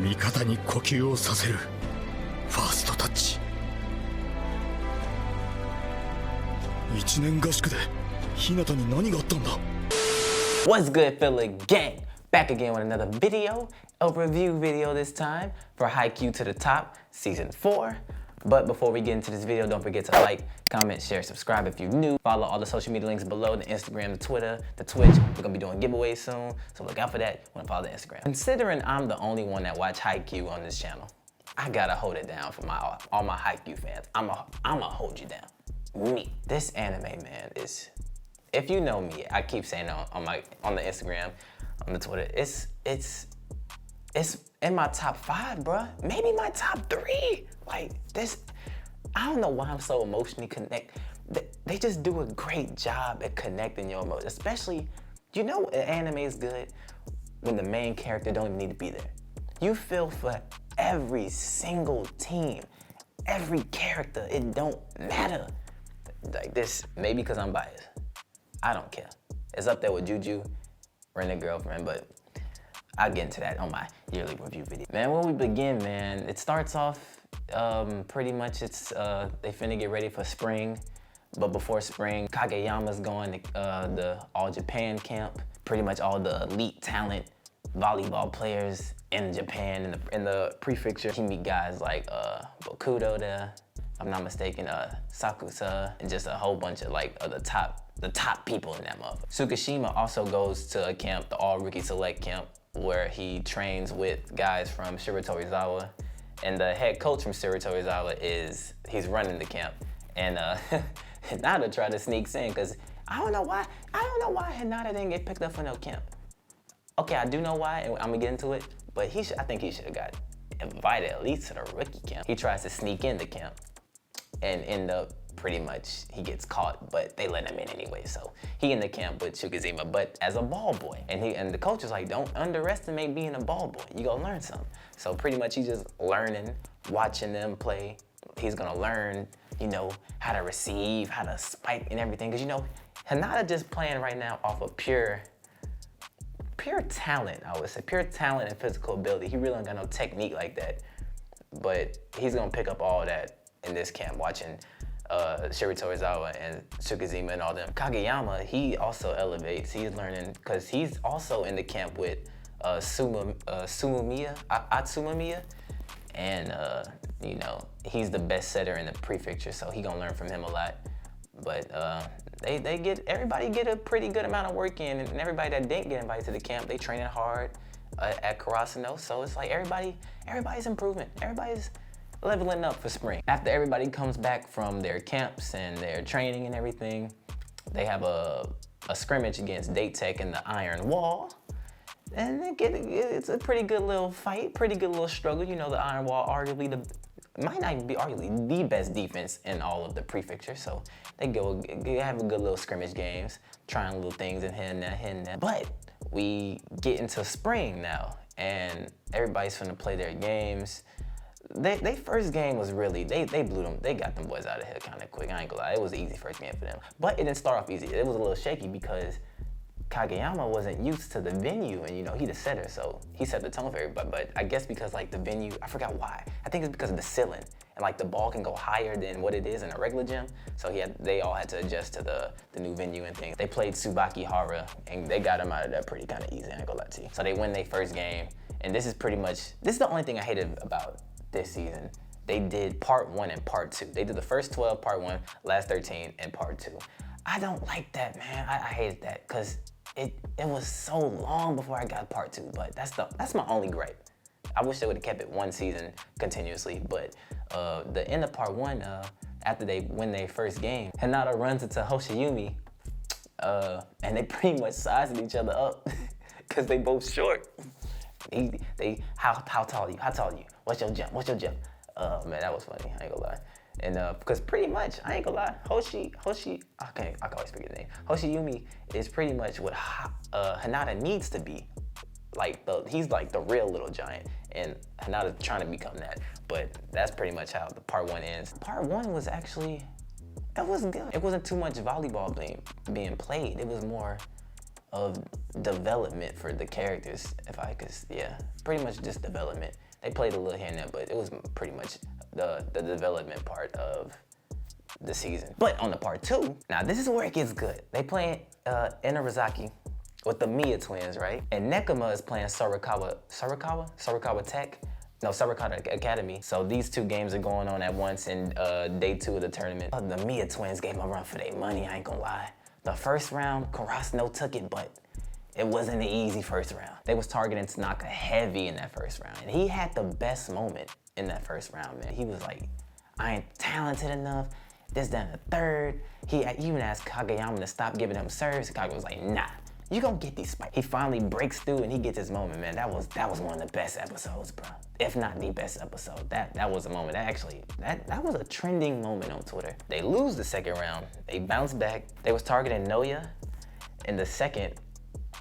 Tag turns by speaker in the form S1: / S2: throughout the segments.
S1: 味方に呼吸をさせるファーストタッチ。1年合宿で日向に何があったんだ。
S2: What's good, filler gang? Back again with another video, a review video this time for Haikyu to the Top Season 4. But before we get into this video, don't forget to like, comment, share, subscribe if you're new. Follow all the social media links below, the Instagram, the Twitter, the Twitch. We're gonna be doing giveaways soon, so look out for that. Wanna follow the Instagram. Considering I'm the only one that watch Haikyu on this channel, I gotta hold it down for all my Haikyu fans. I'ma hold you down. Me. This anime, man, is, if you know me, I keep saying on the Instagram, on the Twitter, it's in my top 5, bruh. Maybe my top 3. Like this, I don't know why I'm so emotionally connected. They just do a great job at connecting your emotions. Especially, you know, an anime is good when the main character don't even need to be there. You feel for every single team, every character. It don't matter. Like this, maybe because I'm biased. I don't care. It's up there with Juju, Rent a Girlfriend, but I'll get into that on my yearly review video. Man, when we begin, man, it starts off pretty much it's they finna get ready for spring, but before spring, Kageyama's going to the All Japan camp. Pretty much all the elite talent volleyball players in Japan in the prefecture. He meet guys like Bokudo there, if I'm not mistaken, Sakusa, and just a whole bunch of like the top people in that motherfucker. Tsukishima also goes to a camp, the All Rookie Select camp, where he trains with guys from Shiratorizawa. And the head coach from Shiratorizawa he's running the camp. And Hinata tried to sneak in, because I don't know why Hinata didn't get picked up for no camp. Okay, I do know why, and I'm gonna get into it, but I think he should have got invited at least to the rookie camp. He tries to sneak into camp and end up pretty much, he gets caught, but they let him in anyway. So he in the camp with Shukizima, but as a ball boy. And the coach is like, don't underestimate being a ball boy. You gonna learn something. So pretty much he's just learning, watching them play. He's gonna learn, you know, how to receive, how to spike and everything. Cause you know, Hinata just playing right now off of pure talent, I would say. Pure talent and physical ability. He really don't got no technique like that. But he's gonna pick up all that in this camp, watching Shiratorizawa and Tsukizima and all them. Kageyama, he also elevates. He's learning, because he's also in the camp with Atsumamiya. And you know, he's the best setter in the prefecture, so he gonna learn from him a lot. But everybody get a pretty good amount of work in, and everybody that didn't get invited to the camp, they training hard at Karasuno. So it's like everybody's improving. Everybody's leveling up for spring. After everybody comes back from their camps and their training and everything, they have a scrimmage against Date Tech in the Iron Wall. And it's a pretty good little fight, pretty good little struggle. You know, the Iron Wall arguably might not even be arguably the best defense in all of the prefecture. So they have a good little scrimmage games, trying little things and hitting that. But we get into spring now, and everybody's finna play their games. They first game was really, they blew them, they got them boys out of here kind of quick. I ain't gonna lie, it was an easy first game for them. But it didn't start off easy. It was a little shaky because Kageyama wasn't used to the venue, and you know, he the setter, so he set the tone for everybody. But I guess because like the venue, I forgot why. I think it's because of the ceiling, and like the ball can go higher than what it is in a regular gym. So they all had to adjust to the new venue and things. They played Tsubaki Hara, and they got him out of there pretty kind of easy, I ain't gonna lie to you. So they win their first game, and this is the only thing I hated about this season. They did part 1 and part 2. They did the first 12, part 1, last 13, and part 2. I don't like that, man. I hated that, because it was so long before I got part 2, but that's my only gripe. I wish they would have kept it one season continuously, but the end of part 1, after they win their first game, Hinata runs into Hoshiyumi, and they pretty much sizing each other up, because they both short. How tall are you? How tall are you? What's your jump? Man, that was funny, I ain't gonna lie. And because pretty much, I ain't gonna lie, Hoshi, I can always forget his name. Hoshiyumi is pretty much what Hinata needs to be. Like he's like the real little giant, and Hinata's trying to become that. But that's pretty much how the part 1 ends. Part 1 was actually, it was good. It wasn't too much volleyball being played. It was more of development for the characters, if I could, yeah. Pretty much just development. They played a little here and there, but it was pretty much the development part of the season. But on the part 2, now this is where it gets good. They playing Inarizaki with the Miya twins, right? And Nekoma is playing Sarakawa Tech? No, Sarakawa Academy. So these 2 games are going on at once in day 2 of the tournament. The Miya twins gave them a run for their money, I ain't gonna lie. The first round, Karasuno took it, but it wasn't an easy first round. They was targeting Tanaka heavy in that first round. And he had the best moment in that first round, man. He was like, I ain't talented enough. This, that, and the third. He even asked Kageyama to stop giving him serves. Kage was like, nah, you gonna get these spikes. He finally breaks through and he gets his moment, man. That was one of the best episodes, bro. If not the best episode. That was a moment. That was a trending moment on Twitter. They lose the second round. They bounce back. They was targeting Noya in the second,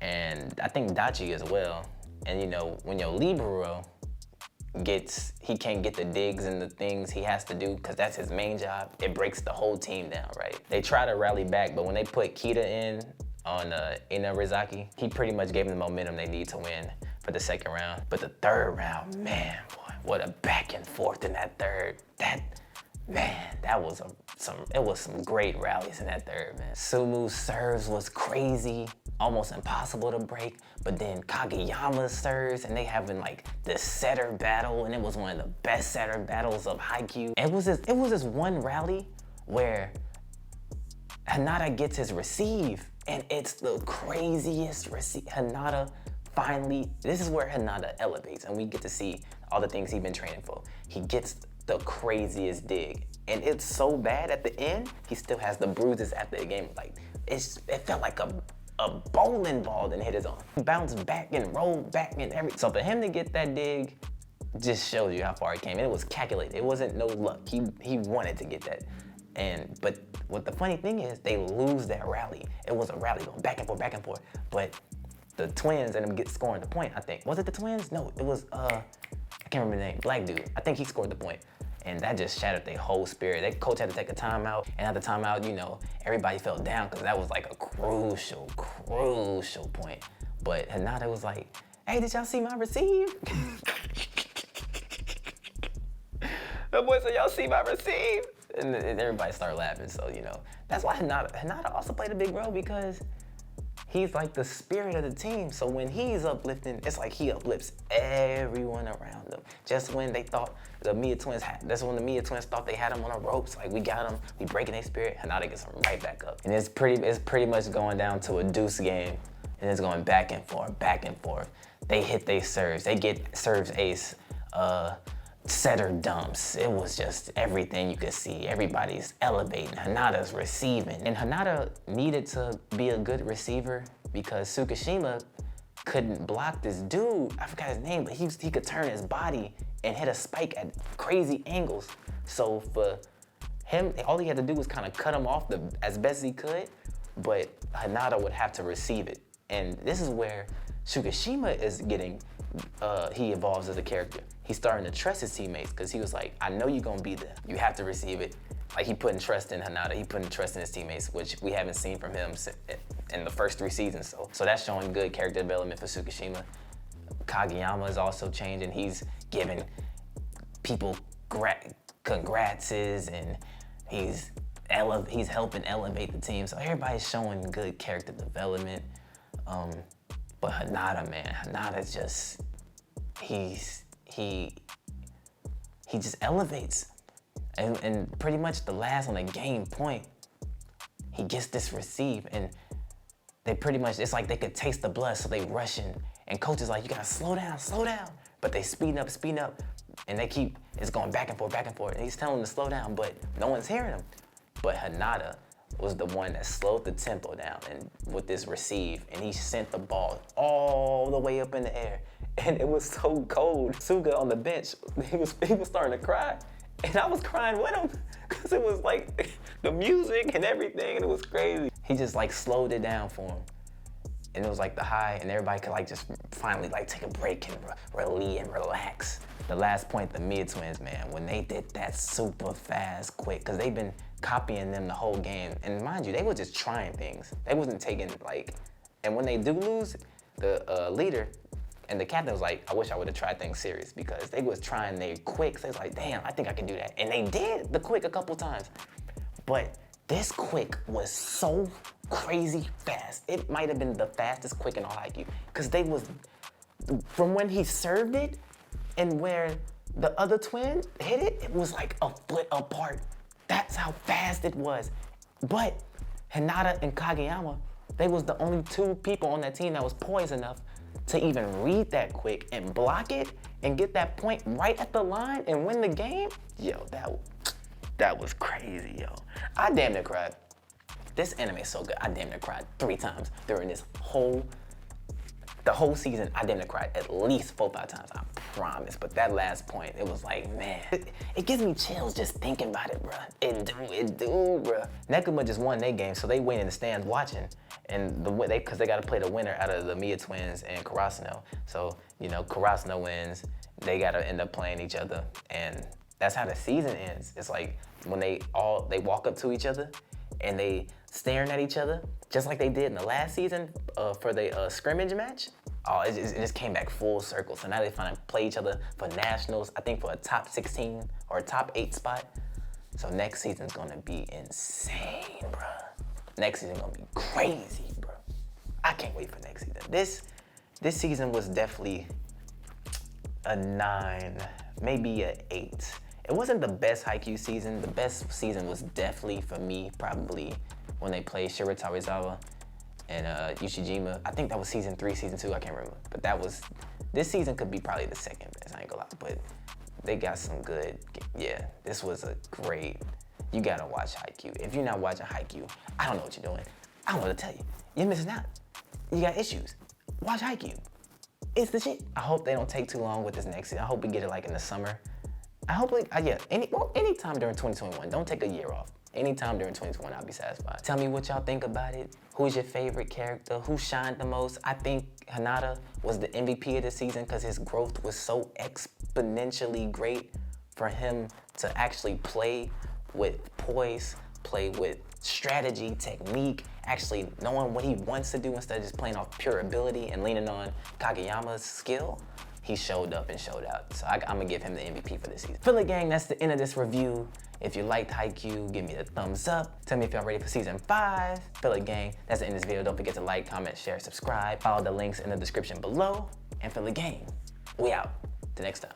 S2: and I think Dachi as well. And you know, when your libero he can't get the digs and the things he has to do because that's his main job, it breaks the whole team down, right? They try to rally back, but when they put Kita in on Inarizaki, he pretty much gave them the momentum they need to win for the second round. But the third round, man, boy, what a back and forth in that third. It was some great rallies in that third, man. Sumu's serves was crazy, almost impossible to break, but then Kageyama's serves, and they having like this setter battle, and it was one of the best setter battles of Haikyu. It was this one rally where Hinata gets his receive, and it's the craziest receive. Hinata finally, this is where Hinata elevates, and we get to see all the things he's been training for. He gets the craziest dig, and it's so bad at the end, he still has the bruises after the game. Like, it felt like a bowling ball that hit his arm. He bounced back and rolled back and everything. So for him to get that dig just shows you how far it came. And it was calculated. It wasn't no luck. He wanted to get that. But what the funny thing is, they lose that rally. It was a rally going back and forth. But the twins ended up scoring the point, I think. Was it the twins? No, it was, I can't remember the name. Black dude. I think he scored the point. And that just shattered their whole spirit. Their coach had to take a timeout. And at the timeout, you know, everybody felt down because that was like a crucial point. But Hinata was like, hey, did y'all see my receive? The boy said, y'all see my receive? And everybody started laughing. So, you know, that's why Hinata also played a big role, because he's like the spirit of the team. So when he's uplifting, it's like he uplifts everyone around them. Just when they thought the Miya twins that's when the Miya twins thought they had him on the ropes. Like, we got him, we breaking their spirit, and now they get them right back up. And it's pretty much going down to a deuce game, and it's going back and forth. They hit their serves. They get serves ace, setter dumps. It was just everything you could see. Everybody's elevating. Hinata's receiving. And Hinata needed to be a good receiver because Tsukishima couldn't block this dude. I forgot his name, but he could turn his body and hit a spike at crazy angles. So for him, all he had to do was kind of cut him off as best he could, but Hinata would have to receive it. And this is where Tsukishima is getting, he evolves as a character. He's starting to trust his teammates because he was like, I know you're gonna be there. You have to receive it. Like, he putting trust in Hinata, he putting trust in his teammates, which we haven't seen from him in the first 3 seasons. So that's showing good character development for Tsukishima. Kageyama is also changing. He's giving people congratses, and he's helping elevate the team. So everybody's showing good character development. But Hinata, man, Hinata's just, he just elevates. And pretty much the last on the game point, he gets this receive, and they pretty much, it's like they could taste the blood, so they rush in. And coach is like, you gotta slow down. But they speeding up, and it's going back and forth. And he's telling them to slow down, but no one's hearing him. But Hinata was the one that slowed the tempo down and with this receive, and he sent the ball all the way up in the air. And it was so cold. Suga on the bench, he was starting to cry. And I was crying with him because it was like the music and everything, and it was crazy. He just like slowed it down for him. And it was like the high, and everybody could like just finally like take a break and relax. The last point, the Miya twins, man, when they did that super fast, quick, because they've been copying them the whole game. And mind you, they were just trying things. They wasn't taking like, and when they do lose, the leader, And the captain was like, I wish I would have tried things serious because they was trying their quicks. They was like, damn, I think I can do that. And they did the quick a couple times. But this quick was so crazy fast. It might have been the fastest quick in all Haikyu. Because they was, from when he served it and where the other twin hit it, it was like a foot apart. That's how fast it was. But Hinata and Kageyama, they was the only two people on that team that was poised enough to even read that quick and block it and get that point right at the line and win the game. Yo, that was crazy, yo. I damn near cried. This anime is so good. I damn near cried 3 times during the whole season. I damn near cried at least 4 or 5 times, I promise. But that last point, it was like, man, it gives me chills just thinking about it, bruh. It do, bruh. Nekoma just won their game, so they went in the stands watching. And because they gotta play the winner out of the Miya twins and Karasuno. So, you know, Karasuno wins, they gotta end up playing each other. And that's how the season ends. It's like when they walk up to each other and they staring at each other, just like they did in the last season for the scrimmage match. Oh, it just came back full circle. So now they finally play each other for nationals, I think for a top 16 or a top 8 spot. So next season's gonna be insane, bro. Next season gonna be crazy, bro. I can't wait for next season. This season was definitely a 9, maybe a 8. It wasn't the best Haikyu season. The best season was definitely, for me, probably when they played Shiratorizawa and Ushijima. I think that was season 3, season 2, I can't remember. But this season could be probably the second best, I ain't gonna lie. But they got some good, yeah, this was a great, you gotta watch Haikyu. If you're not watching Haikyu, I don't know what you're doing. I don't know what to tell you. You're missing out. You got issues. Watch Haikyu. It's the shit. I hope they don't take too long with this next season. I hope we get it like in the summer. I hope anytime during 2021. Don't take a year off. Anytime during 2021, I'll be satisfied. Tell me what y'all think about it. Who's your favorite character? Who shined the most? I think Hinata was the MVP of the season because his growth was so exponentially great for him to actually play with poise, play with strategy, technique, actually knowing what he wants to do instead of just playing off pure ability and leaning on Kageyama's skill. He showed up and showed out. So I'm gonna give him the MVP for this season. Filler Gang, that's the end of this review. If you liked Haikyu, give me the thumbs up. Tell me if y'all ready for season 5. Filler Gang, that's the end of this video. Don't forget to like, comment, share, subscribe. Follow the links in the description below. And Filler Gang, we out. Till next time.